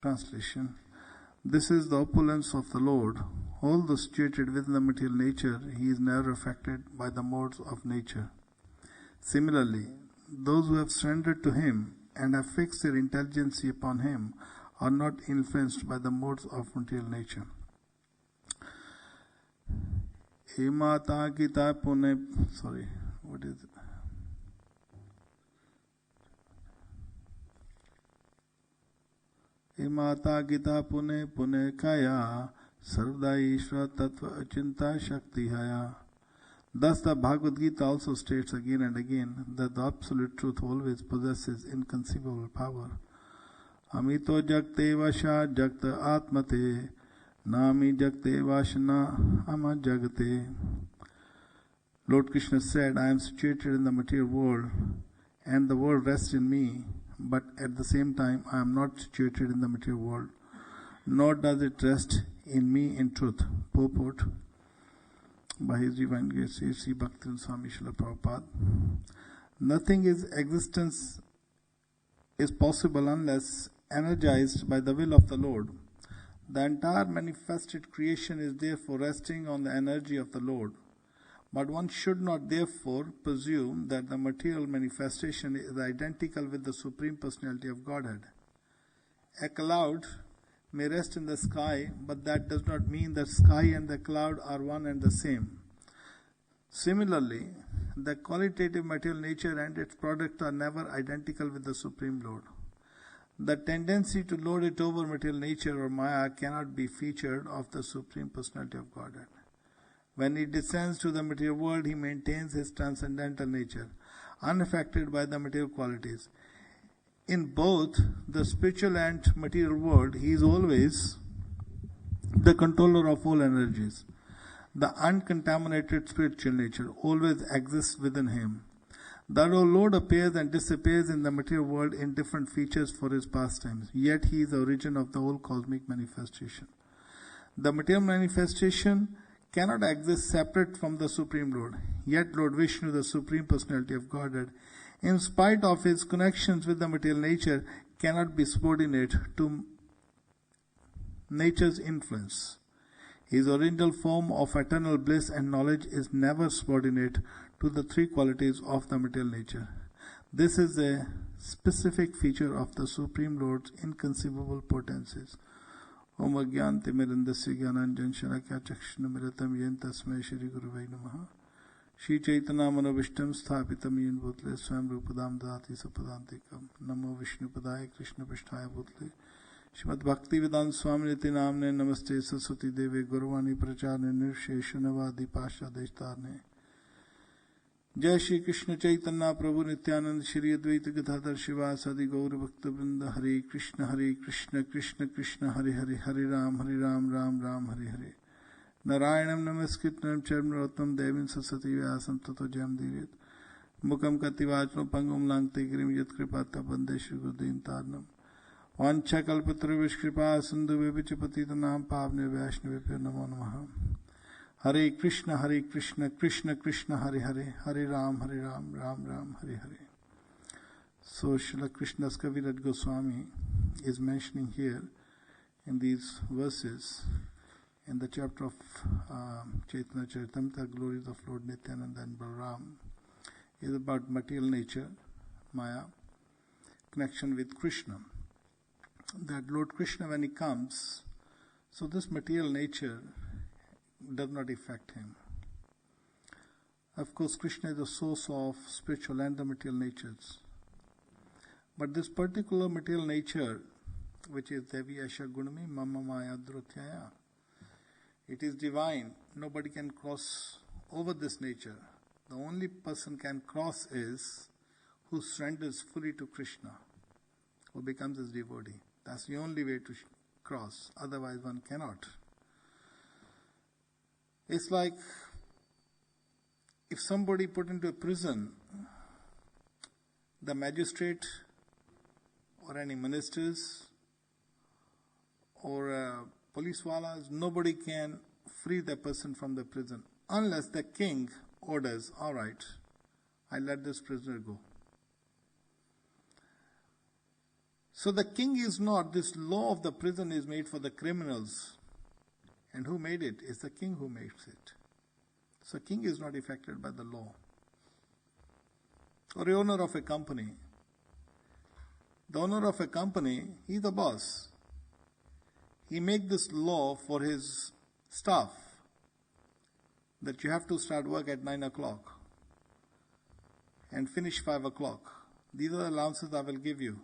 Translation. This is the opulence of the Lord. Although situated within the material nature, he is never affected by the modes of nature. Similarly, those who have surrendered to him and have fixed their intelligence upon him are not influenced by the modes of material nature. Himata Gita Pune, what is it? Himata Gita Pune Pune Kaya Sarvada Ishvara Tattva Achinta Shakti Haya. Thus the Bhagavad Gita also states again and again that the absolute truth always possesses inconceivable power. Amito Jakte Vasha Jakta Atmate Nami Jakte Vashana Ama Jagate. Lord Krishna said, I am situated in the material world and the world rests in me, but at the same time I am not situated in the material world, nor does it rest in me in truth. Purport by His Divine Grace, Sri Bhaktivinoda Swami Srila Prabhupada. Nothing existence is possible unless energized by the will of the Lord. The entire manifested creation is therefore resting on the energy of the Lord. But one should not therefore presume that the material manifestation is identical with the Supreme Personality of Godhead. A cloud may rest in the sky, but that does not mean that sky and the cloud are one and the same. Similarly, the qualitative material nature and its product are never identical with the Supreme Lord. The tendency to lord it over material nature or Maya cannot be featured of the Supreme Personality of Godhead. When he descends to the material world, he maintains his transcendental nature, unaffected by the material qualities. In both the spiritual and material world, he is always the controller of all energies. The uncontaminated spiritual nature always exists within him. The Lord appears and disappears in the material world in different features for his pastimes, yet he is the origin of the whole cosmic manifestation. The material manifestation cannot exist separate from the Supreme Lord. Yet Lord Vishnu, the Supreme Personality of Godhead, in spite of his connections with the material nature, cannot be subordinate to nature's influence. His original form of eternal bliss and knowledge is never subordinate to the three qualities of the material nature. This is a specific feature of the Supreme Lord's inconceivable potencies. Om Agyanti Mirandasya Gyananjan Sharakya Chakshana Miratam Yen Tasmai Shri Guruvai Namaha. Shri Chaitanya Manobishtam Sthapitam Yen Bhutle Swam Rupadam Dati Sapadantikam. Namo Vishnu Padaya Krishna Pishtaya Bhutle. Shrimad Bhakti Vedanta Swami Niti Namne Namaste Saraswati Deve Guruvani Pracharne Nirsheshanavadi Pasha Deshtarne. Jai Shri Krishna Chaitanya Prabhu Nityananda Shri Advaita Gadadhar Shivasadi Gaur Bhakta Vrinda. Hare Krishna Krishna Krishna Hare Hare Hare Ram Ram Ram Hare Hare. Narayanam Namaskritnam Charmratam Devin Sasati Vyasam Tato Jam Divyat Mukam Kativachno Pangum Langte Grim Yat Kripata Bande Shri Gurdin Tarnam Vancha Kalpatra Vishkripa Sindhu Vivichapatita Nam Pavne Vaishnavipya Namo Namaha. Hare Krishna Krishna Krishna Hare Hare Hare Ram Ram Hare Hare. So Srila Krishnadas Kaviraj Goswami is mentioning here in these verses in the chapter of Chaitanya Charitamrita, glories of Lord Nityananda and Balaram, is about material nature, Maya, connection with Krishna. That Lord Krishna, when he comes, so this material nature does not affect him. Of course, Krishna is the source of spiritual and the material natures. But this particular material nature, which is Devi Asha Gunami Mama Maya Dhrutyaya, it is divine. Nobody can cross over this nature. The only person can cross is who surrenders fully to Krishna, who becomes his devotee. That's the only way to cross. Otherwise one cannot. It's like if somebody put into a prison, the magistrate or any ministers or police walas, nobody can free the person from the prison unless the king orders, all right, I let this prisoner go. So the king is not, this law of the prison is made for the criminals. And who made it? It's the king who makes it. So king is not affected by the law. Or the owner of a company. The owner of a company, he's the boss. He makes this law for his staff that you have to start work at 9 o'clock and finish 5 o'clock. These are the allowances I will give you.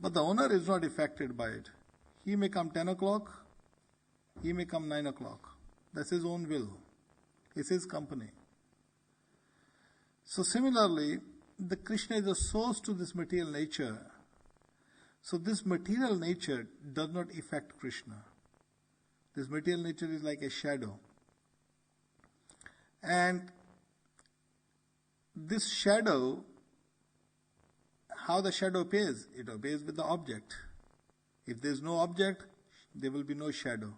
But the owner is not affected by it. He may come 10 o'clock, he may come 9 o'clock. That's his own will. It's his company. So similarly, the Krishna is a source to this material nature. So this material nature does not affect Krishna. This material nature is like a shadow. And this shadow, how the shadow appears? It appears with the object. If there is no object, there will be no shadow.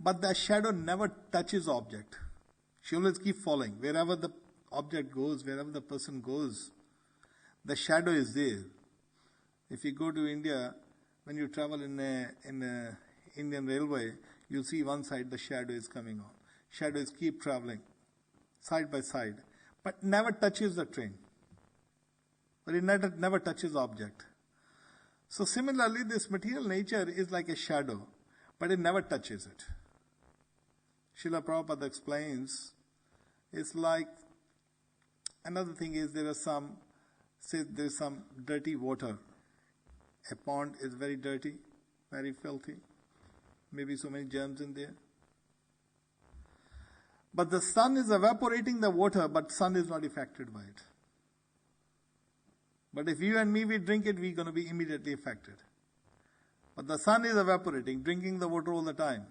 But the shadow never touches object. She always keeps following. Wherever the object goes, wherever the person goes, the shadow is there. If you go to India, when you travel in a Indian railway, you'll see one side the shadow is coming on. Shadows keep traveling side by side, but never touches the train. But it never touches object. So similarly, this material nature is like a shadow, but it never touches it. Srila Prabhupada explains, it's like, another thing is there's some dirty water. A pond is very dirty, very filthy, maybe so many germs in there. But the sun is evaporating the water, but sun is not affected by it. But if you and me, we drink it, we're going to be immediately affected. But the sun is evaporating, drinking the water all the time.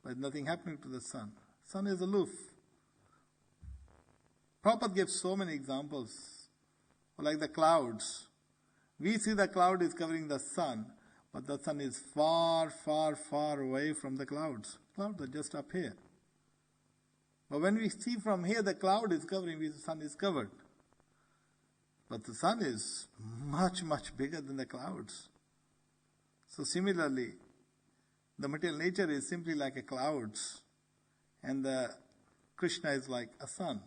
But nothing happening to the sun. Sun is aloof. Prabhupada gives so many examples. Like the clouds. We see the cloud is covering the sun, but the sun is far, far, far away from the clouds. Clouds are just up here. But when we see from here the cloud is covering, the sun is covered. But the sun is much, much bigger than the clouds. So similarly, the material nature is simply like a clouds, and the Krishna is like a sun.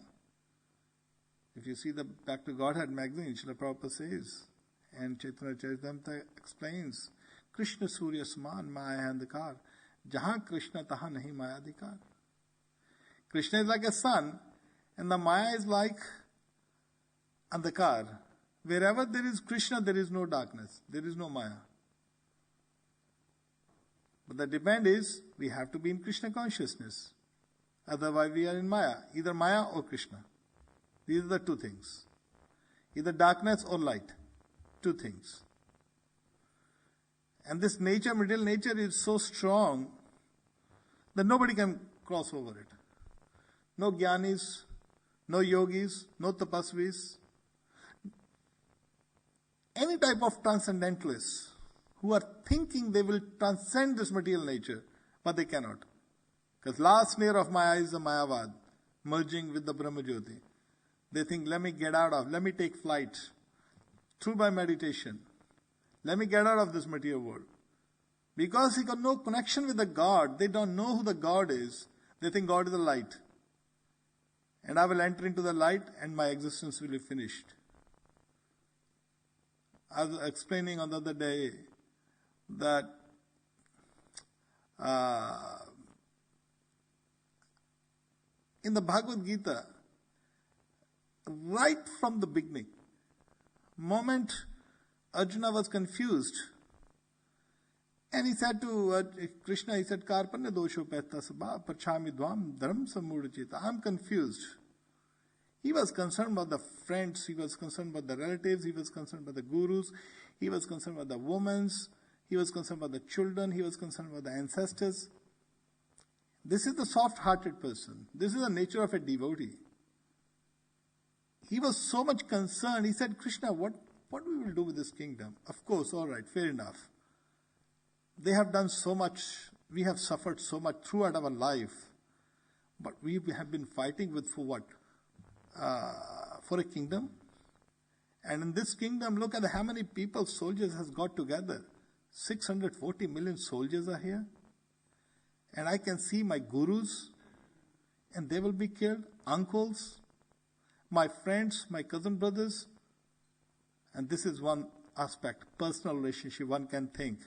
If you see the Back to Godhead magazine, Srila Prabhupada says, and Chaitanya Charitamrita explains, Krishna Surya Sman Maya Andhikar, Jahan Krishna Taha Nahi Maya Adhikar. Krishna is like a sun, and the Maya is like Andhikar. Wherever there is Krishna, there is no darkness, there is no Maya. But the depend is, we have to be in Krishna consciousness. Otherwise we are in Maya, either Maya or Krishna. These are the two things. Either darkness or light. Two things. And this nature, material nature is so strong that nobody can cross over it. No jnanis, no yogis, no tapasvis. Any type of transcendentalists who are thinking they will transcend this material nature, but they cannot. Because last layer of Maya is the Mayavad, merging with the Brahma Jyoti. They think, let me take flight through my meditation. Let me get out of this material world. Because he got no connection with the God, they don't know who the God is. They think God is the light. And I will enter into the light and my existence will be finished. I was explaining on the other day that in the Bhagavad Gita, right from the beginning, moment Arjuna was confused, and he said to Krishna, he said, Karpanya dosho pehta sabha prachami dvam dharam samudachita. I'm confused. He was concerned about the friends, he was concerned about the relatives, he was concerned about the gurus, he was concerned about the women, he was concerned about the children, he was concerned about the ancestors. This is the soft-hearted person. This is the nature of a devotee. He was so much concerned. He said, Krishna, what we will do with this kingdom? Of course, all right, fair enough. They have done so much. We have suffered so much throughout our life. But we have been fighting for what? For a kingdom. And in this kingdom, look at how many people soldiers has got together. 640 million soldiers are here. And I can see my gurus, and they will be killed. Uncles, my friends, my cousin brothers. And this is one aspect, personal relationship, one can think.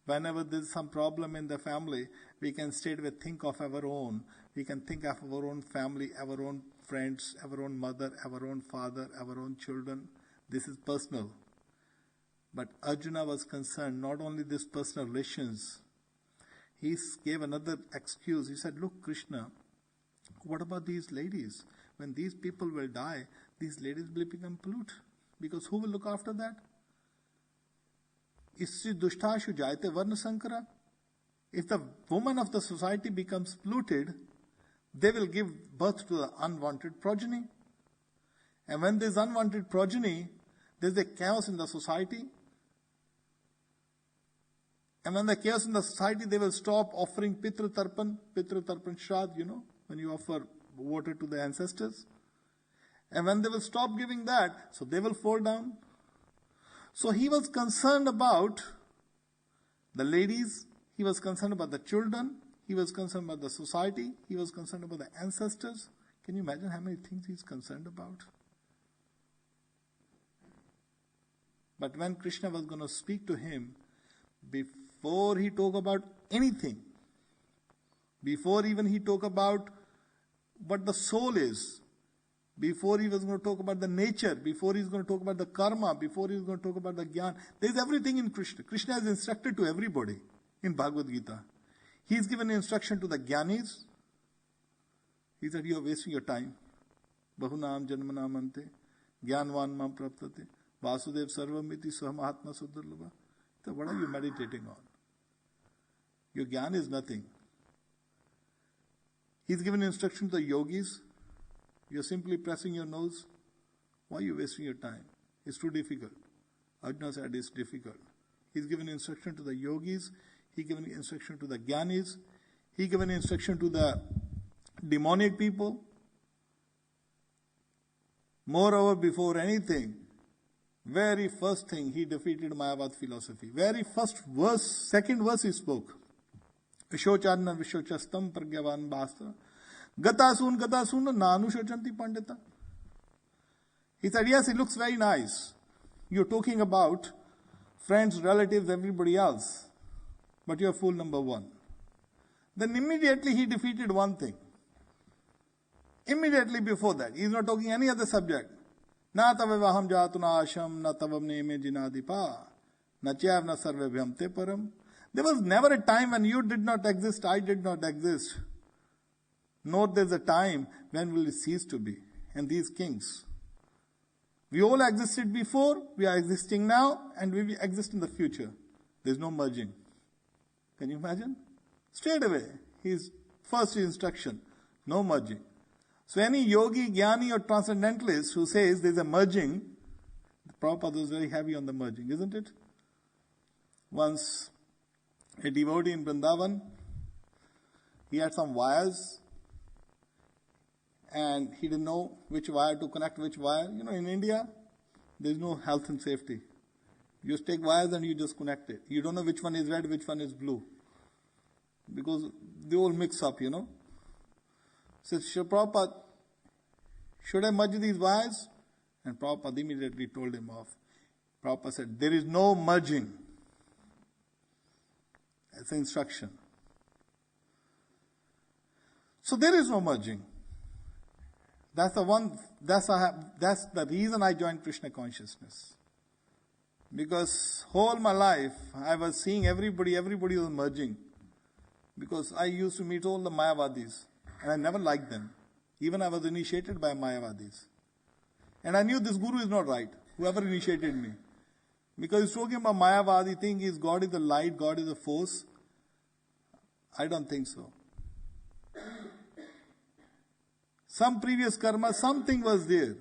Whenever there's some problem in the family, we can straightaway think of our own. We can think of our own family, our own friends, our own mother, our own father, our own children. This is personal. But Arjuna was concerned not only this personal relations. He gave another excuse. He said, look, Krishna, what about these ladies? When these people will die, these ladies will become polluted. Because who will look after that? Istri dushtashu jayate varna sankara. If the woman of the society becomes polluted, they will give birth to the unwanted progeny. And when there is unwanted progeny, there is a chaos in the society. And when the chaos in the society, they will stop offering Pitra Tarpan Shrad, when you offer water to the ancestors. And when they will stop giving that, so they will fall down. So he was concerned about the ladies, he was concerned about the children, he was concerned about the society, he was concerned about the ancestors. Can you imagine how many things he's concerned about? But when Krishna was going to speak to him, before he talked about anything, before even he talked about what the soul is, before he was going to talk about the nature, before he's going to talk about the karma, before he's going to talk about the jnana, there is everything in Krishna. Krishna has instructed to everybody in Bhagavad Gita. He's given instruction to the jnanis. He said, you are wasting your time. Bahunam janmanam ante, jnanvan mam praptate, vasudev sarvamiti swamahatma suddurlabha. So what are you meditating on? Your jnana is nothing. He's given instruction to the yogis. You're simply pressing your nose. Why are you wasting your time? It's too difficult. Arjuna said it's difficult. He's given instruction to the yogis. He given instruction to the jnanis. He given instruction to the demonic people. Moreover, before anything, very first thing, he defeated Mayavad philosophy. Very first verse, second verse he spoke. Vishocharna vishochastam pragyavan bhastra. Gatasun nanu shochanti pandita. He said, yes, it looks very nice. You're talking about friends, relatives, everybody else. But you're fool number one. Then immediately he defeated one thing. Immediately before that, he's not talking any other subject. Na tavavaham jatuna asham, na tavam neme jinadipa, na chav na sarvebhyam te param. There was never a time when you did not exist, I did not exist. Nor there's a time when will it cease to be. And these kings, we all existed before, we are existing now, and we will exist in the future. There's no merging. Can you imagine? Straight away, his first instruction, no merging. So any yogi, jnani or transcendentalist who says there's a merging, Prabhupada was very heavy on the merging, isn't it? Once, a devotee in Vrindavan, he had some wires, and he didn't know which wire to connect which wire. In India, there's no health and safety. You just take wires and you just connect it. You don't know which one is red, which one is blue. Because they all mix up, Says, Srila Prabhupada, should I merge these wires? And Prabhupada immediately told him off. Prabhupada said, there is no merging. That's the instruction. So there is no merging. That's the reason I joined Krishna consciousness. Because whole my life, I was seeing everybody was merging. Because I used to meet all the Mayavadis. And I never liked them. Even I was initiated by Mayavadis. And I knew this guru is not right. Whoever initiated me. Because he's talking about Mayavadi thing is God is the light, God is the force. I don't think so. Some previous karma, something was there.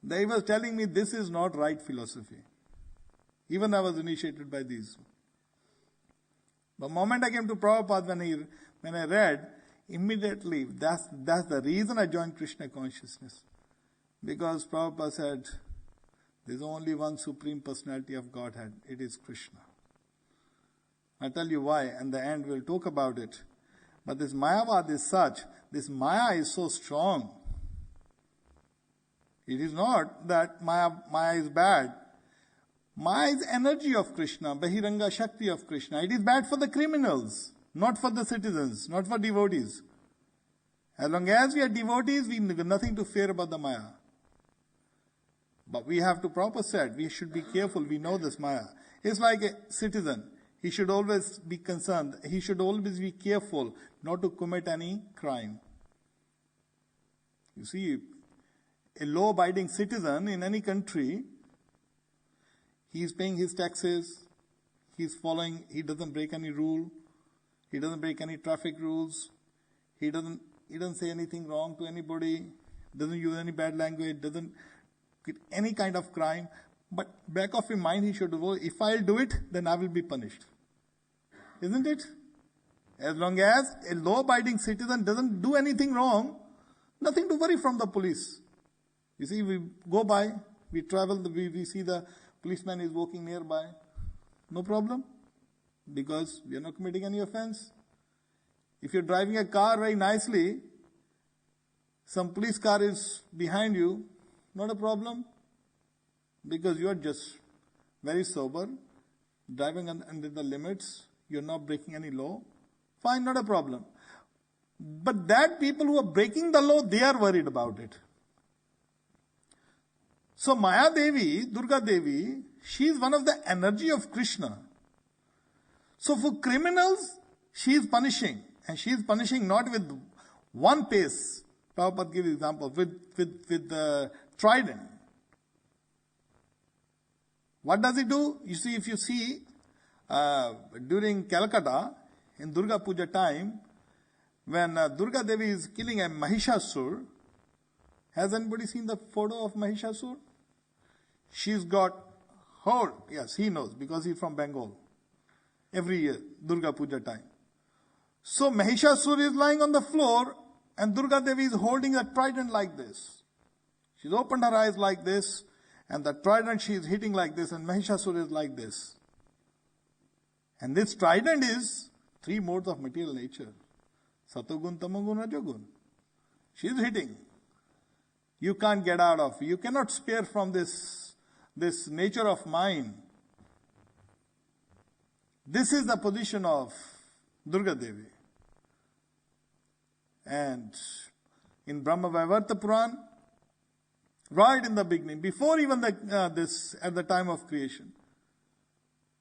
They were telling me this is not right philosophy. Even I was initiated by these. The moment I came to Prabhupada, when I read, immediately, that's the reason I joined Krishna consciousness. Because Prabhupada said, There is only one Supreme Personality of Godhead. It is Krishna. I'll tell you why, and the end we'll talk about it. But this Mayavad is such, this Maya is so strong. It is not that Maya is bad. Maya is energy of Krishna, Bahiranga Shakti of Krishna. It is bad for the criminals, not for the citizens, not for devotees. As long as we are devotees, we have nothing to fear about the Maya. But we have to proper set. We should be careful. We know this Maya. It's like a citizen. He should always be concerned. He should always be careful not to commit any crime. You see, a law-abiding citizen in any country, he is paying his taxes, he is following, he doesn't break any rule, he doesn't break any traffic rules, he doesn't say anything wrong to anybody, doesn't use any bad language, doesn't commit any kind of crime. But back of his mind he should know, if I'll do it, then I will be punished. Isn't it? As long as a law-abiding citizen doesn't do anything wrong, nothing to worry from the police. You see, we go by, we travel, we see the policeman is walking nearby. No problem, because we are not committing any offense. If you're driving a car very nicely, some police car is behind you, not a problem, because you are just very sober, driving under the limits, you're not breaking any law. Fine, not a problem. But that people who are breaking the law, they are worried about it. So Maya Devi, Durga Devi, she is one of the energy of Krishna. So for criminals, she is punishing. And she is punishing not with one pace. Prabhupada gives example, with the trident. What does it do? You see, if you see, during Calcutta, in Durga Puja time, when Durga Devi is killing a Mahishasur, has anybody seen the photo of Mahishasur? She's got hold. Yes, he knows because he's from Bengal. Every year, Durga Puja time. So Mahishasur is lying on the floor and Durga Devi is holding a trident like this. She's opened her eyes like this and the trident she is hitting like this and Mahishasur is like this. And this trident is three modes of material nature. Satogun, Tamogun, Rajogun. She is hitting. You can't get out of. You cannot spare from this nature of mind. This is the position of Durga Devi. And in Brahma Vaivarta Puran, right in the beginning, before even at the time of creation,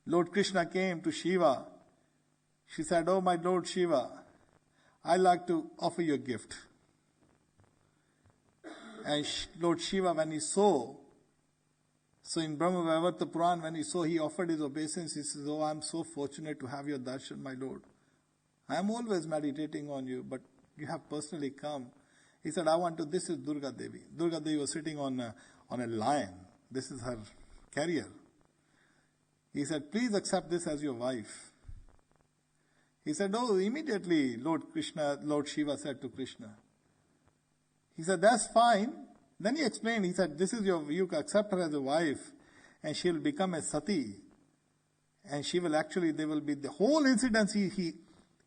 Lord Krishna came to Shiva. She said, "Oh my Lord Shiva, I like to offer you a gift." And Lord Shiva, when he saw, so in Brahma Vaivarta Puran, when he saw, he offered his obeisance. He says, "Oh, I'm so fortunate to have your darshan, my Lord. I'm always meditating on you, but you have personally come." He said, this is Durga Devi. Durga Devi was sitting on a lion. This is her carrier. He said, "Please accept this as your wife." He said, "Oh," immediately Lord Shiva said to Krishna. He said, "That's fine." Then he explained, he said, you accept her as a wife and she'll become a sati. And she will there will be the whole incident,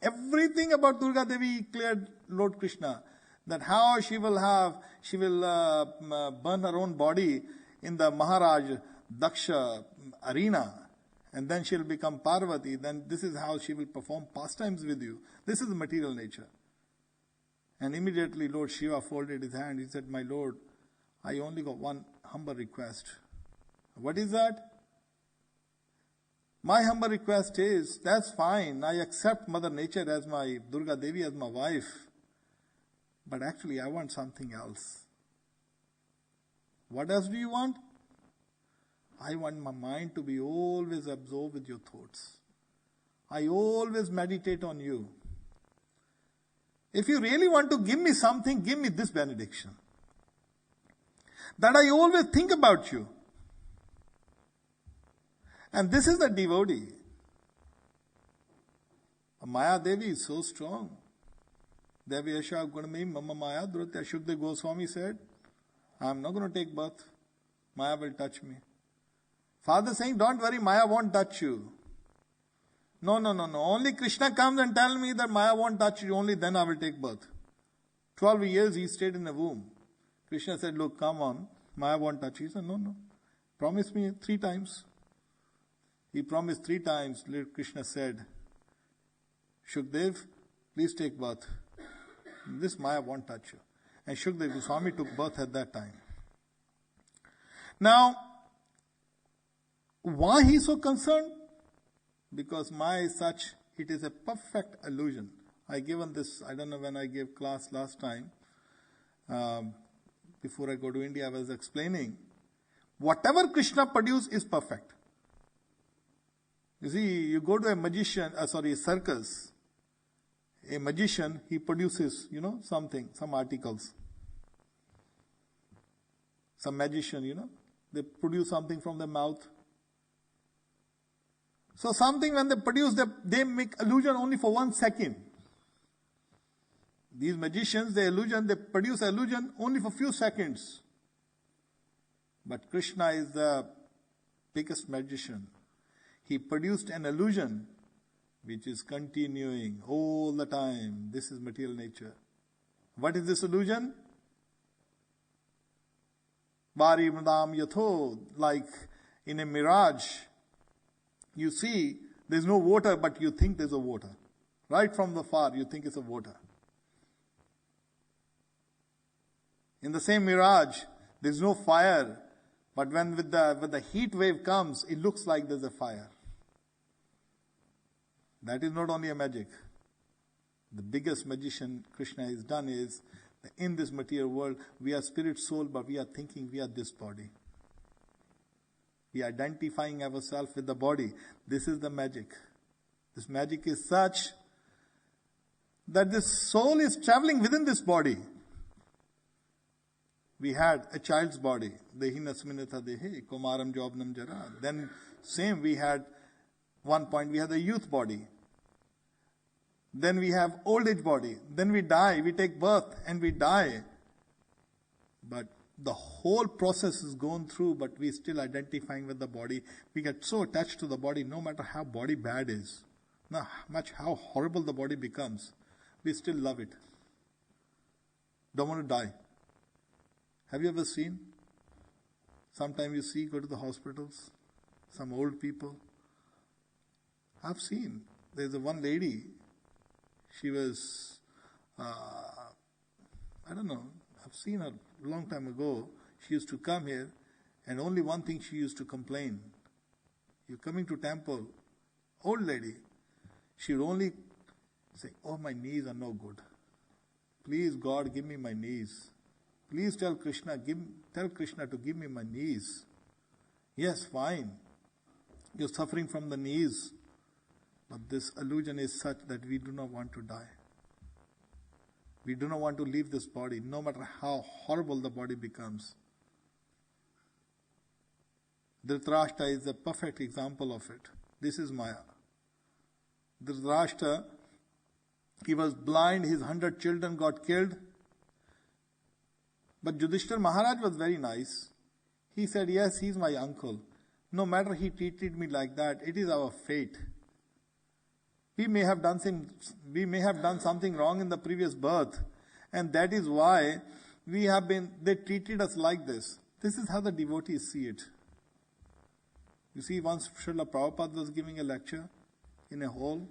everything about Durga Devi cleared Lord Krishna. That how she will burn her own body in the Maharaj Daksha arena. And then she'll become Parvati. Then this is how she will perform pastimes with you. This is material nature. And immediately Lord Shiva folded his hand. He said, "My Lord, I only got one humble request." What is that? My humble request is, that's fine. I accept Mother Nature as my Durga Devi as my wife. But actually I want something else. What else do you want? I want my mind to be always absorbed with your thoughts. I always meditate on you. If you really want to give me something, give me this benediction. That I always think about you. And this is the devotee. Maya Devi is so strong. Devi Asha Gunami Mama Maya Dhruta Shuddha Goswami said, "I'm not going to take birth. Maya will touch me. Father saying, don't worry, Maya won't touch you. No. Only Krishna comes and tells me that Maya won't touch you. Only then I will take birth. 12 years he stayed in the womb. Krishna said, look, come on. Maya won't touch you. He said, no. Promise me 3 times. He promised 3 times. Krishna said, Shukdev, please take birth. This Maya won't touch you. And Shukdev Goswami took birth at that time. Now, why he is so concerned? Because Maya is such, it is a perfect illusion. I given this, I don't know when I gave class last time. Before I go to India, I was explaining. Whatever Krishna produced is perfect. You see, you go to a circus. A magician, he produces, something, some articles. Some magician, they produce something from the mouth. So something when they produce, they make illusion only for 1 second. These magicians, they produce illusion only for few seconds. But Krishna is the biggest magician. He produced an illusion which is continuing all the time. This is material nature. What is this illusion? Bari Mridam Yatho, like in a mirage, you see there's no water, but you think there's a water. Right from the far, you think it's a water. In the same mirage, there's no fire, but when with the heat wave comes, it looks like there's a fire. That is not only a magic. The biggest magician Krishna has done is, in this material world, we are spirit soul, but we are thinking we are this body. We are identifying ourselves with the body. This is the magic. This magic is such that this soul is traveling within this body. We had a child's body. Dehina sminitha dehe, kumaram jobnam jara. Then same we had, one point we had the youth body. Then we have old age body. Then we die, we take birth and we die. But the whole process is going through, but we still identifying with the body. We get so attached to the body, no matter how body bad is, no much how horrible the body becomes, we still love it. Don't want to die. Have you ever seen? Sometimes you go to the hospitals, some old people. I've seen. There's one lady. She was, I don't know, I've seen her a long time ago. She used to come here, and only one thing she used to complain. You're coming to temple, old lady. She would only say, oh, my knees are no good. Please, God, give me my knees. Please tell Krishna to give me my knees. Yes, fine. You're suffering from the knees. But this illusion is such that we do not want to die. We do not want to leave this body, no matter how horrible the body becomes. Dhritarashtra is a perfect example of it. This is Maya. Dhritarashtra, he was blind, his 100 children got killed. But Yudhishthira Maharaj was very nice. He said, yes, he's my uncle. No matter he treated me like that, it is our fate. We may have done something wrong in the previous birth, and that is why they treated us like this. This is how the devotees see it. You see, once Srila Prabhupada was giving a lecture in a hall,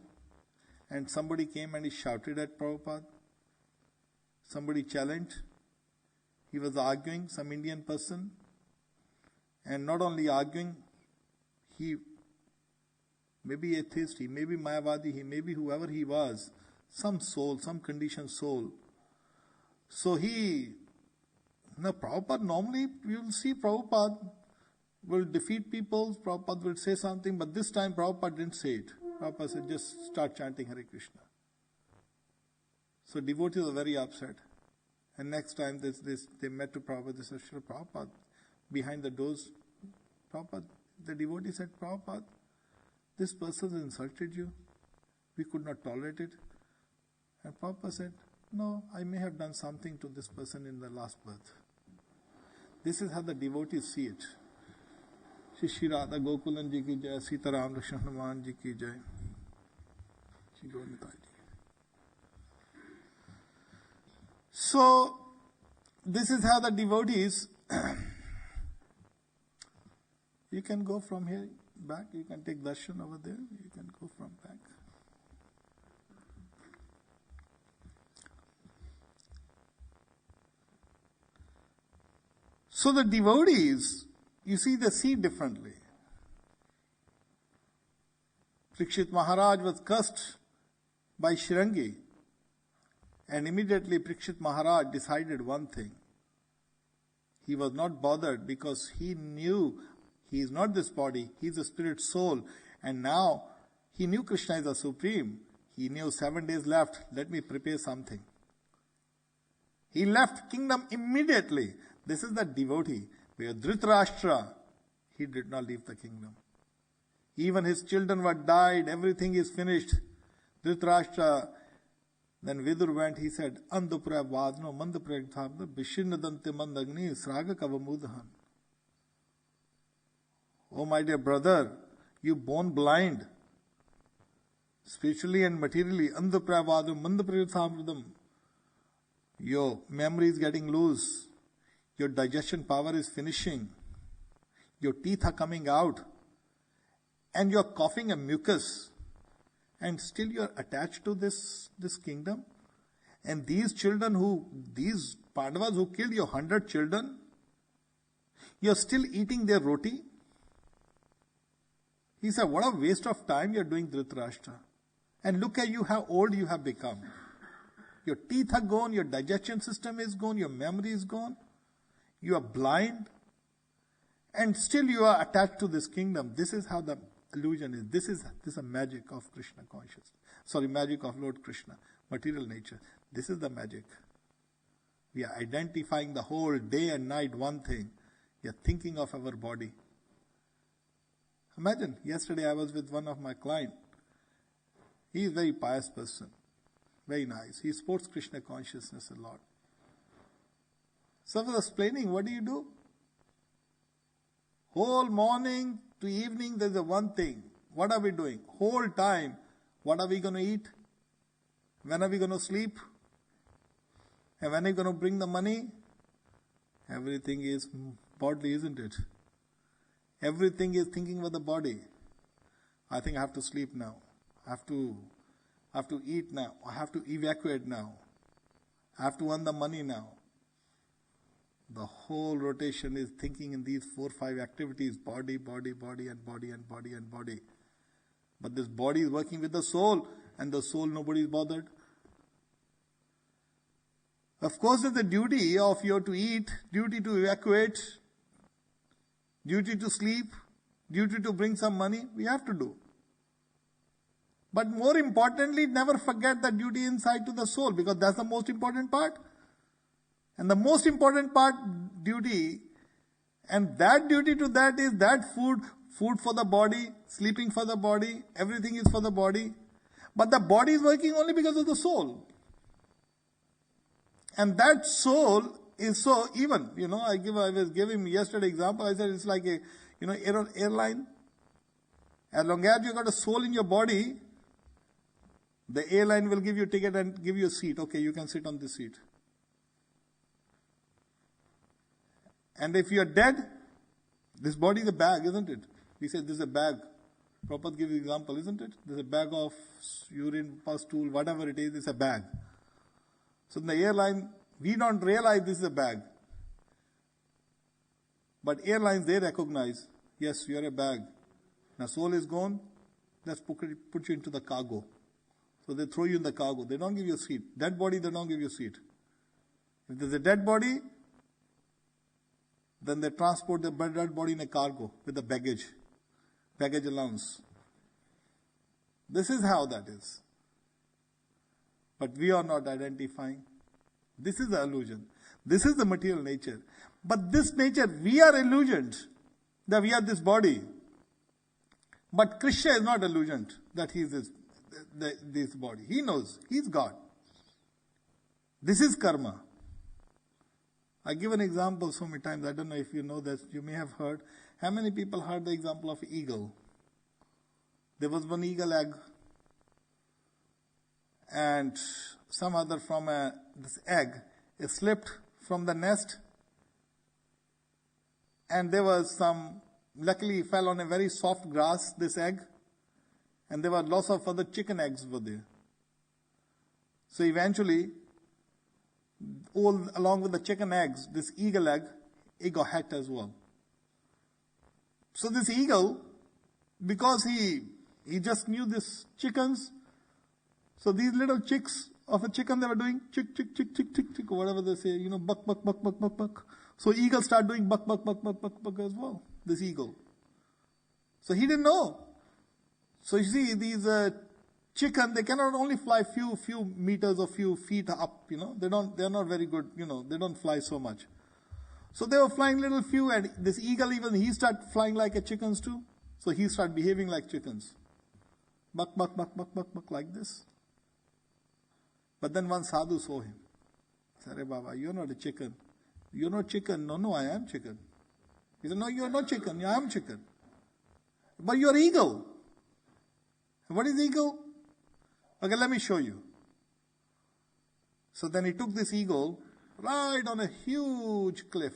and somebody came and he shouted at Prabhupada. Somebody challenged. He was arguing, some Indian person, and not only arguing, he maybe atheist, he may be Mayavadi, he may be whoever he was, some soul, some conditioned soul. So Prabhupada, normally you will see Prabhupada will defeat people, Prabhupada will say something, but this time Prabhupada didn't say it. Prabhupada said, just start chanting Hare Krishna. So devotees are very upset. And next time they met to Prabhupada, they said, Srila Prabhupada, behind the doors, Prabhupada, the devotee said, Prabhupada, this person has insulted you. We could not tolerate it. And Prabhupada said, no, I may have done something to this person in the last birth. This is how the devotees see it. Shri Radha Gokulan ji ki jai, Sita Ram Lakshman Hanuman ji ki jai. Shri Govinda ji. So, this is how the devotees, you can go from here back, you can take darshan over there, you can go from back. So the devotees, you see, they see differently. Parikshit Maharaj was cursed by Shringi, and immediately Parikshit Maharaj decided one thing. He was not bothered because he knew he is not this body, he is a spirit soul, and now he knew Krishna is the supreme. He knew 7 days left, let me prepare something. He left kingdom immediately. This is the devotee. Where Dhritarashtra, he did not leave the kingdom. Even his children were died, everything is finished. Dhritarashtra, then Vidur went, he said, Andupra Vadno Mandapragthabda Vishinnadante Mandagni Sraga Kavamudhan. Oh my dear brother, you born blind, spiritually and materially, Andupra Vadno Mandapragthabdam. Your memory is getting loose. Your digestion power is finishing. Your teeth are coming out. And you're coughing a mucus. And still you're attached to this kingdom. And these Pandavas who killed your 100 children, you're still eating their roti. He said, what a waste of time you're doing, Dhritarashtra. And look at you, how old you have become. Your teeth are gone, your digestion system is gone, your memory is gone. You are blind, and still you are attached to this kingdom. This is how the illusion is. This is a magic of Krishna consciousness. Magic of Lord Krishna, material nature. This is the magic. We are identifying the whole day and night one thing. We are thinking of our body. Imagine, yesterday I was with one of my clients. He is a very pious person. Very nice. He supports Krishna consciousness a lot. So I was explaining, what do you do? Whole morning to evening, there's a one thing. What are we doing? Whole time, what are we going to eat? When are we going to sleep? And when are we going to bring the money? Everything is bodily, isn't it? Everything is thinking about the body. I think I have to sleep now. I have to eat now. I have to evacuate now. I have to earn the money now. The whole rotation is thinking in these 4 or 5 activities, body, body, body, and body, and body, and body. But this body is working with the soul, and the soul nobody is bothered. Of course, it's the duty of you to eat, duty to evacuate, duty to sleep, duty to bring some money, we have to do. But more importantly, never forget the duty inside to the soul, because that's the most important part. And the most important part, duty, and that duty to that is that food for the body, sleeping for the body, everything is for the body. But the body is working only because of the soul. And that soul is so even, I was giving yesterday example, I said it's like a, airline. As long as you got a soul in your body, the airline will give you a ticket and give you a seat. Okay, you can sit on this seat. And if you are dead, this body is a bag, isn't it? We say this is a bag. Prabhupada gives example, isn't it? There's a bag of urine, pus, stool, whatever it is, it's a bag. So in the airline, we don't realize this is a bag. But airlines, they recognize, yes, you're a bag. Now soul is gone, let's put you into the cargo. So they throw you in the cargo. They don't give you a seat. Dead body, they don't give you a seat. If there's a dead body, then they transport the dead body in a cargo with the baggage allowance. This is how that is. But we are not identifying. This is the illusion. This is the material nature. But this nature, we are illusioned that we are this body. But Krishna is not illusioned that he is this body. He knows. He is God. This is karma. I give an example so many times. I don't know if you know this. You may have heard. How many people heard the example of eagle? There was one eagle egg, and some other from this egg, it slipped from the nest, and there was some, luckily it fell on a very soft grass, this egg, and there were lots of other chicken eggs were there. So eventually, all along with the chicken eggs, this eagle egg, it got hatched as well. So this eagle, because he just knew these chickens, so these little chicks of a chicken, they were doing chick, chick, chick, chick, chick, chick, or whatever they say, buck, buck, buck, buck, buck, buck. So eagle start doing buck, buck, buck, buck, buck, buck as well, this eagle. So he didn't know. So you see, these chicken, they cannot only fly few meters or few feet up, they're not very good, they don't fly so much. So they were flying little few, and this eagle, even he started flying like a chickens too. So he started behaving like chickens. Buck, buck, buck, buck, buck, buck, like this. But then one sadhu saw him. He said, "Hey Baba, you're not a chicken. You're not chicken." No, I am chicken. He said, "No, you're not chicken. I am chicken. But you're eagle." What is eagle? Okay, let me show you. So then he took this eagle right on a huge cliff.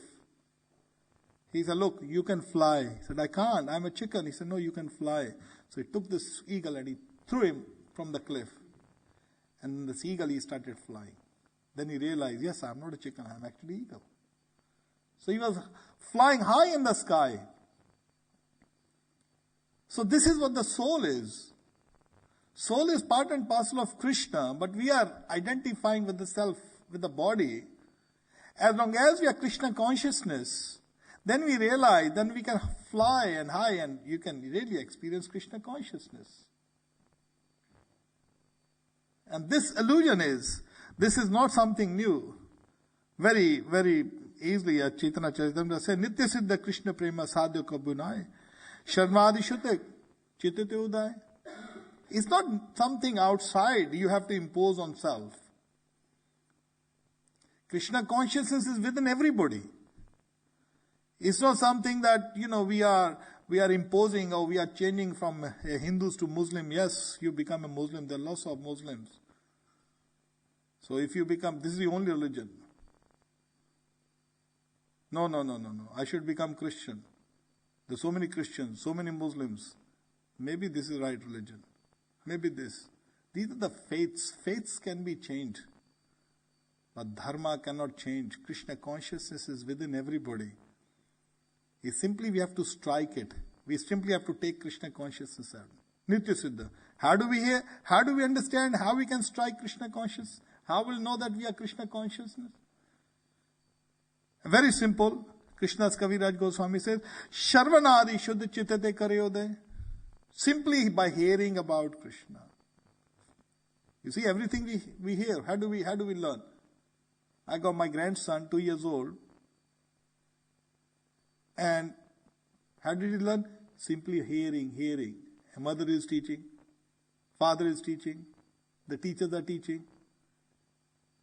He said, "Look, you can fly." He said, "I can't. I'm a chicken." He said, "No, you can fly." So he took this eagle and he threw him from the cliff. And this eagle, he started flying. Then he realized, yes, I'm not a chicken, I'm actually eagle. So he was flying high in the sky. So this is what the soul is. Soul is part and parcel of Krishna, but we are identifying with the self, with the body. As long as we are Krishna consciousness, then we realize, then we can fly and high, and you can really experience Krishna consciousness. And this illusion this is not something new. Very, very easily, Chaitanya Charitamrita says, Nitya Siddha Krishna Prema Sadhya Kabunai, Sharmadi Shutek, Chitite Uday. It's not something outside you have to impose on self. Krishna consciousness is within everybody. It's not something that, we are imposing or we are changing from Hindus to Muslim. Yes, you become a Muslim. There are lots of Muslims. So if you become, this is the only religion. No. I should become Christian. There are so many Christians, so many Muslims. Maybe this is right religion. Maybe this. These are the faiths. Faiths can be changed. But dharma cannot change. Krishna consciousness is within everybody. We have to strike it. We simply have to take Krishna consciousness out. Nitya Siddha. How do we understand how we can strike Krishna consciousness? How will we know that we are Krishna consciousness? Very simple. Krishna's Kaviraj Goswami says, Sharvanadi Shuddha Chitate Karyode. Simply by hearing about Krishna. You see, everything we hear, how do we learn? I got my grandson, 2 years old. And how did he learn? Simply hearing. A mother is teaching, father is teaching, the teachers are teaching.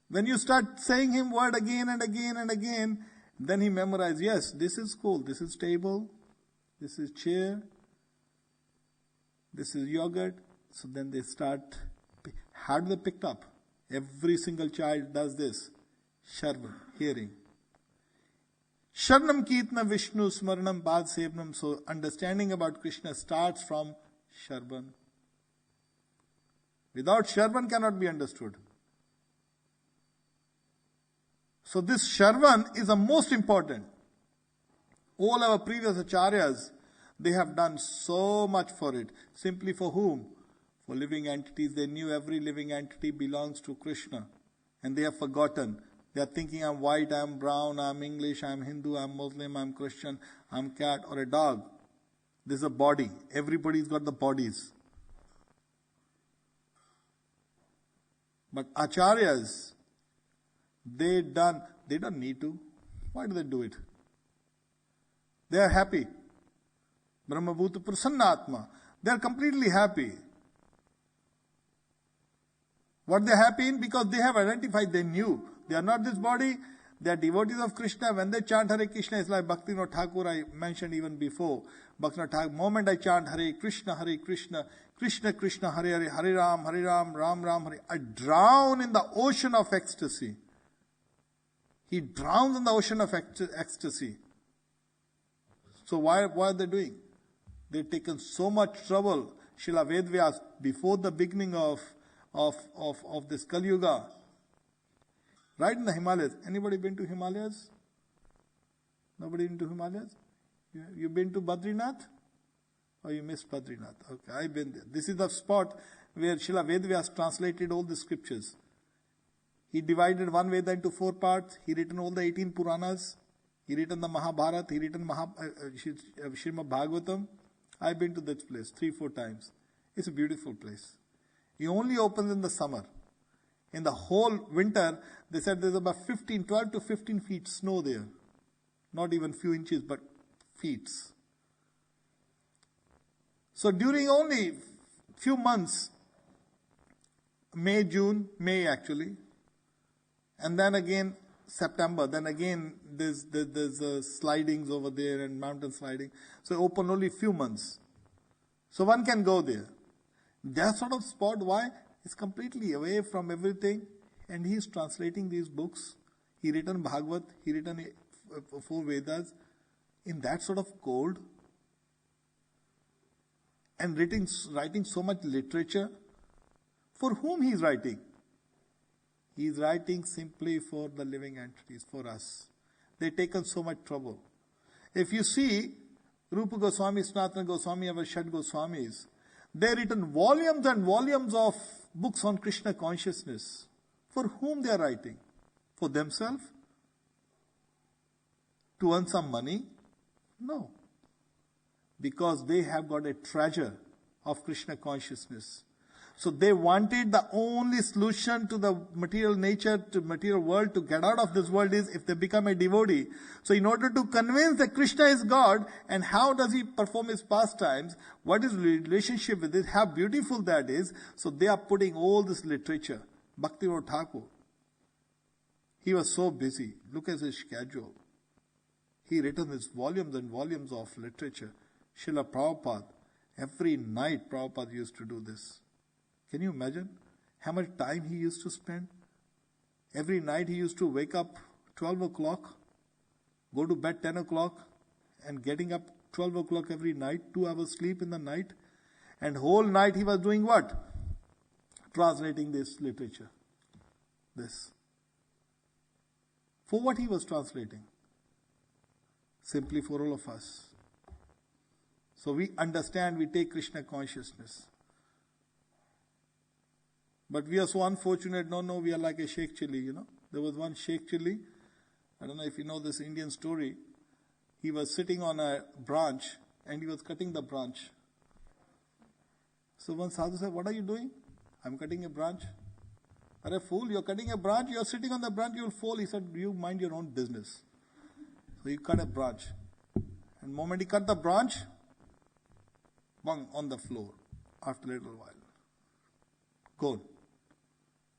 When you start saying him word again and again and again, then he memorizes, yes, this is school, this is table, this is chair, this is yogurt. So then they start, how do they pick up? Every single child does this. Sharvan, hearing. Sharnam Kirtana Vishnu Smaranam Pad Sevnam. So understanding about Krishna starts from Sharvan. Without Sharvan cannot be understood. So this Sharvan is the most important. All our previous acharyas, they have done so much for it. Simply for whom? For living entities. They knew every living entity belongs to Krishna. And they have forgotten. They are thinking, I'm white, I'm brown, I'm English, I'm Hindu, I'm Muslim, I'm Christian, I'm cat or a dog. This is a body. Everybody's got the bodies. But acharyas, they don't need to. Why do they do it? They are happy. Brahma Bhuta Prasannatma. They are completely happy. What they are happy in? Because they have identified, they knew. They are not this body. They are devotees of Krishna. When they chant Hare Krishna, it's like Bhaktivinoda Thakur I mentioned even before. Bhaktivinoda Thakur, moment I chant Hare Krishna, Krishna Krishna, Hare Hare, Hare Ram, Ram Ram, Hare, I drown in the ocean of ecstasy. He drowns in the ocean of ecstasy. So why are they doing? They've taken so much trouble. Srila Vedvyas, before the beginning of this Kali Yuga, right in the Himalayas. Anybody been to Himalayas? Nobody been to Himalayas? You been to Badrinath? Or you missed Badrinath? Okay, I've been there. This is the spot where Srila Vedvyas translated all the scriptures. He divided one Veda into 4 parts. He written all the 18 Puranas. He written the Mahabharata. He written Srimad Bhagavatam. I've been to this place 3-4 times. It's a beautiful place. He only opens in the summer. In the whole winter, they said there's about 12 to 15 feet snow there. Not even few inches, but feet. So during only few months, May actually, and then again September, then again there's slidings over there and mountain sliding. So open only few months. So one can go there. That sort of spot, why? It's completely away from everything, and he's translating these books. He written Bhagavad, he written 4 Vedas in that sort of cold, and writing so much literature. For whom he is writing? He is writing simply for the living entities, for us. They've taken so much trouble. If you see Rupa Goswami, Sanatana Goswami, our Shad Goswamis, they've written volumes and volumes of books on Krishna consciousness. For whom they are writing? For themselves? To earn some money? No. Because they have got a treasure of Krishna consciousness. So they wanted the only solution to the material nature, to material world, to get out of this world is if they become a devotee. So in order to convince that Krishna is God, and how does he perform his pastimes, what is relationship with it, how beautiful that is, so they are putting all this literature. Bhaktivinoda Thakur, he was so busy. Look at his schedule. He written these volumes and volumes of literature. Srila Prabhupada, every night Prabhupada used to do this. Can you imagine how much time he used to spend? Every night he used to wake up 12 o'clock, go to bed 10 o'clock, and getting up 12 o'clock every night, 2 hours sleep in the night. And whole night he was doing what? Translating this literature. This. For what he was translating? Simply for all of us. So we understand, we take Krishna consciousness. But we are so unfortunate, no, we are like a Sheikh Chili, There was one Sheikh Chili, I don't know if you know this Indian story. He was sitting on a branch and he was cutting the branch. So one sadhu said, "What are you doing?" "I'm cutting a branch." "Arey fool, you're cutting a branch, you're sitting on the branch, you'll fall." He said, "You mind your own business." So he cut a branch. And the moment he cut the branch, bang, on the floor after a little while. Gone.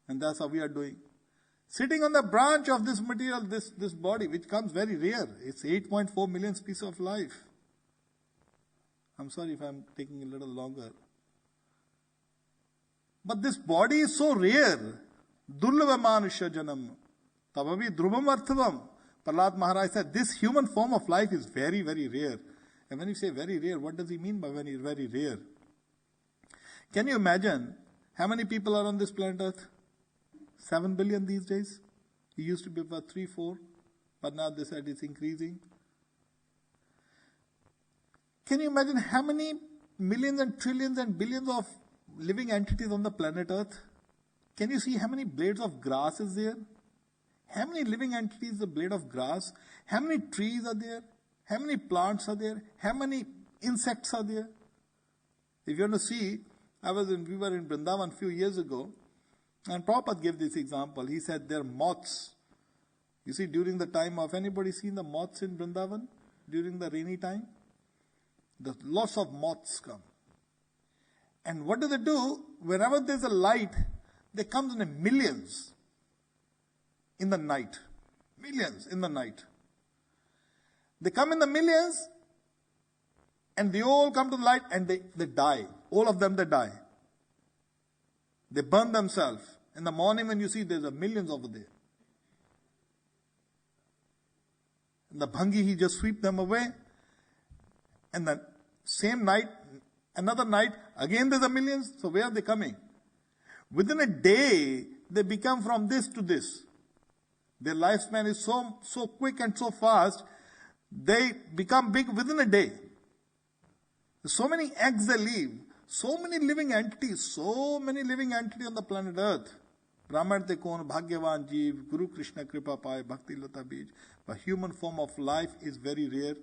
And that's how we are doing. Sitting on the branch of this material, this body, which comes very rare. It's 8.4 million piece of life. I'm sorry if I'm taking a little longer. But this body is so rare. Durlava manusha janam. Tavavi dhruvam arthavam. Prahlad Maharaj said, this human form of life is very, very rare. And when you say very rare, what does he mean by when it's very rare? Can you imagine how many people are on this planet Earth? 7 billion these days. It used to be about 3, 4. But now they said it's increasing. Can you imagine how many millions and trillions and billions of living entities on the planet Earth? Can you see how many blades of grass is there? How many living entities the blade of grass? How many trees are there? How many plants are there? How many insects are there? If you want to see, we were in Vrindavan a few years ago, and Prabhupada gave this example. He said there are moths. You see, during the time of, anybody seen the moths in Vrindavan? During the rainy time? Lots of moths come. And what do? Wherever there's a light, they come in millions in the night. Millions in the night. They come in the millions and they all come to the light and they die. All of them, they die. They burn themselves. In the morning when you see, there's millions over there. And the Bhangi, he just sweep them away. And the same night, another night, again there's millions. So where are they coming? Within a day, they become from this to this. Their lifespan is so quick and so fast, they become big within a day. So many eggs they leave, so many living entities on the planet Earth. Brahman te kon, Bhagyavan Jeev, Guru Krishna Kripa Pai, Bhakti Lata Bij. But human form of life is very rare.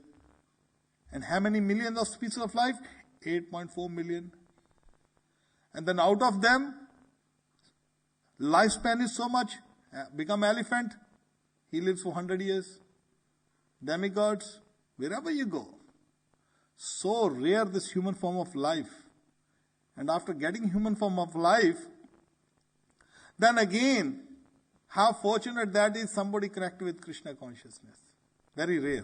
And how many millions of species of life? 8.4 million. And then out of them, lifespan is so much. Become elephant, he lives for 100 years. Demigods, wherever you go. So rare this human form of life. And after getting human form of life, then again, how fortunate that is somebody connected with Krishna consciousness. Very rare.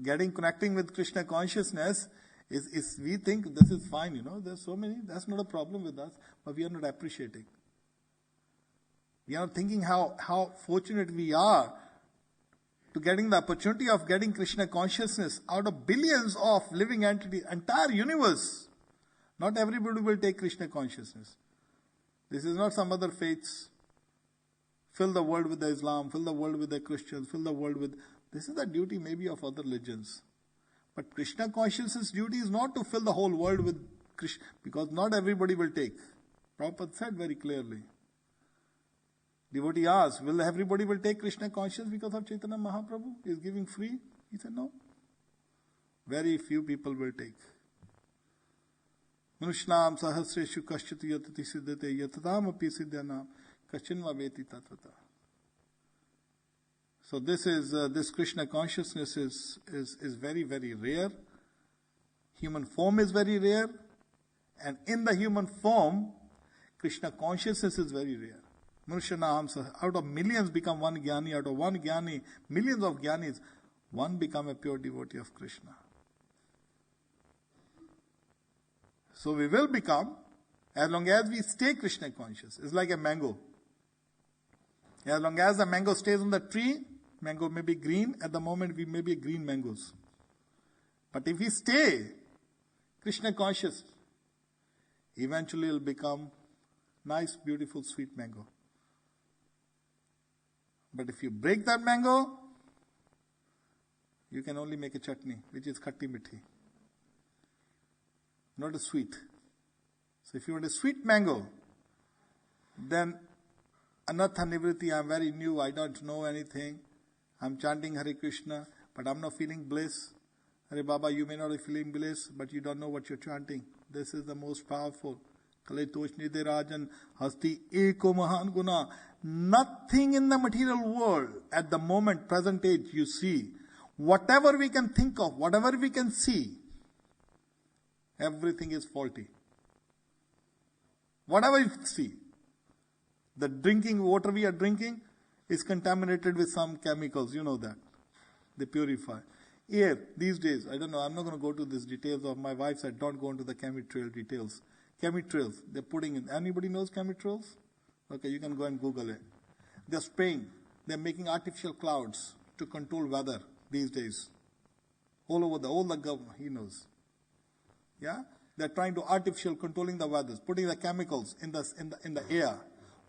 Connecting with Krishna consciousness is we think this is fine, there's so many, that's not a problem with us, but we are not appreciating. We are not thinking how fortunate we are to getting the opportunity of getting Krishna consciousness out of billions of living entities, entire universe. Not everybody will take Krishna consciousness. This is not some other faiths. Fill the world with the Islam, fill the world with the Christians, fill the world with... This is the duty maybe of other religions. But Krishna consciousness duty is not to fill the whole world with Krishna, because not everybody will take. Prabhupada said very clearly. Devotee asked, will everybody will take Krishna consciousness because of Chaitanya Mahaprabhu? He is giving free. He said, no. Very few people will take. Manushnam sahasreshu kaschit yatati siddhate yatatam api siddhanam kaschinva veti tatvata. So this Krishna consciousness is very, very rare. Human form is very rare. And in the human form, Krishna consciousness is very rare. Out of millions become one jnani, out of one jnani, millions of jnanis, one become a pure devotee of Krishna. So we will become, as long as we stay Krishna conscious. It's like a mango. As long as the mango stays on the tree, mango may be green. At the moment, we may be green mangoes. But if we stay Krishna conscious, eventually it will become nice, beautiful, sweet mango. But if you break that mango, you can only make a chutney, which is khatti mithi. Not a sweet. So if you want a sweet mango, then anatha nivriti, I'm very new, I don't know anything. I'm chanting Hare Krishna, but I'm not feeling bliss. Hare Baba, you may not be feeling bliss, but you don't know what you're chanting. This is the most powerful. Kale toshni de rajan hasti eko mahan guna. Nothing in the material world at the moment, present age, you see. Whatever we can think of, whatever we can see, everything is faulty. Whatever you see. The drinking water we are drinking is contaminated with some chemicals, you know that. They purify. Air, these days, I don't know, I'm not going to go to these details of my wife said, don't go into the chemitrail details. Chemitrails, they're putting in, anybody knows chemitrails? Okay, you can go and Google it. They're spraying, they're making artificial clouds to control weather these days. All over all the government, he knows. Yeah? They're trying to artificial controlling the weather, putting the chemicals in the air.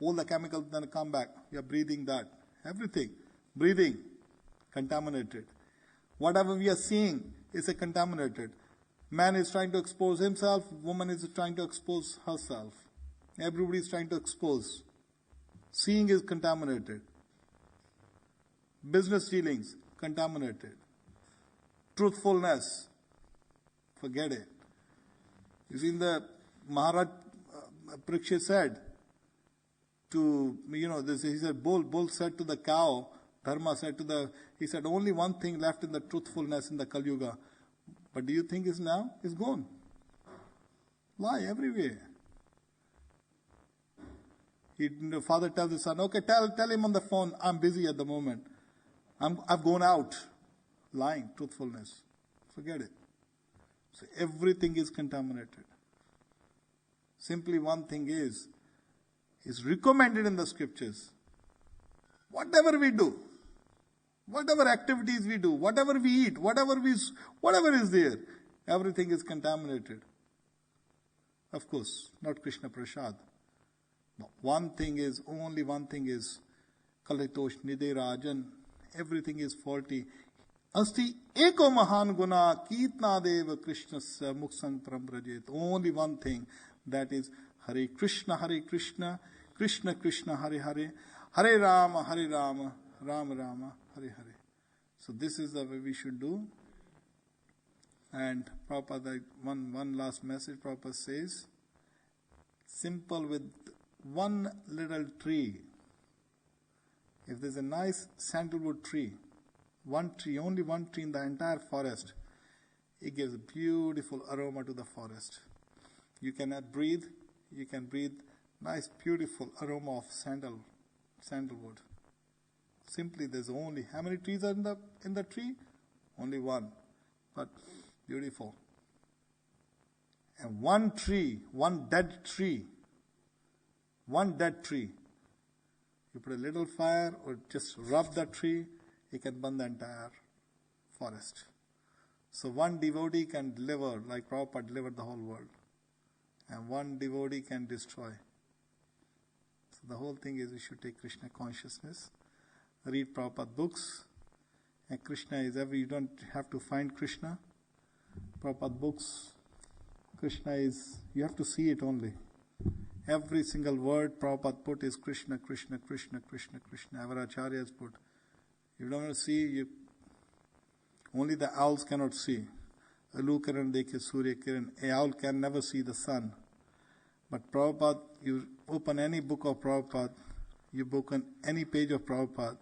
All the chemicals then come back. You're breathing that. Everything. Breathing. Contaminated. Whatever we are seeing is contaminated. Man is trying to expose himself. Woman is trying to expose herself. Everybody is trying to expose. Seeing is contaminated. Business dealings, contaminated. Truthfulness, forget it. You see, in the Maharaj Parikshit said to, this, he said, bull said to the cow, Dharma said to he said, only one thing left in the truthfulness in the Kali Yuga. But do you think it's now? It's gone. Lie everywhere. The father tells his son, okay, tell him on the phone, I'm busy at the moment. I've gone out. Lying, truthfulness. Forget it. So everything is contaminated. Simply one thing is recommended in the scriptures. Whatever we do, whatever activities we do, whatever we eat, whatever is there, everything is contaminated. Of course, not Krishna Prasad. No, only one thing is, Kalitosh Nide Rajan, everything is faulty. Asti eko mahan guna kitna deva krishnasya muksang prambrajet. Only one thing, that is Hare Krishna, Krishna Krishna, Hare Hare, Hare Rama, Rama Rama, Hare Hare. So this is the way we should do. And Prabhupada, one last message Prabhupada says, simple with one little tree. If there's a nice sandalwood tree, only one tree in the entire forest, it gives a beautiful aroma to the forest. You can breathe nice beautiful aroma of sandalwood. Simply there's only, how many trees are in the tree? Only one, but beautiful. And one dead tree, you put a little fire or just rub the tree, it can burn the entire forest. So one devotee can deliver, like Prabhupada delivered the whole world. And one devotee can destroy. So the whole thing is we should take Krishna consciousness, read Prabhupada books, and Krishna is you don't have to find Krishna. Prabhupada books, Krishna is, you have to see it only. Every single word Prabhupada put is Krishna, Krishna, Krishna, Krishna, Krishna. Our acharyas put. You don't want to see, only the owls cannot see. Alu Kiran dekhe Surya Kiran. A owl can never see the sun. But Prabhupada, you open any book of Prabhupada, you open any page of Prabhupada,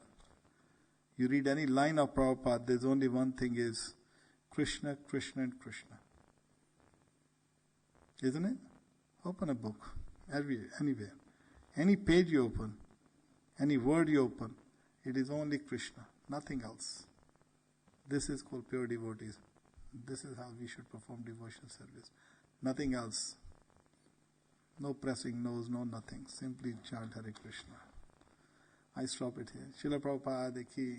you read any line of Prabhupada, there's only one thing is Krishna, Krishna and Krishna. Isn't it? Open a book. Anywhere. Any page you open, any word you open, it is only Krishna, nothing else. This is called pure devotees. This is how we should perform devotional service. Nothing else. No pressing nose, no nothing. Simply chant Hare Krishna. I stop it here. Srila Prabhupada ki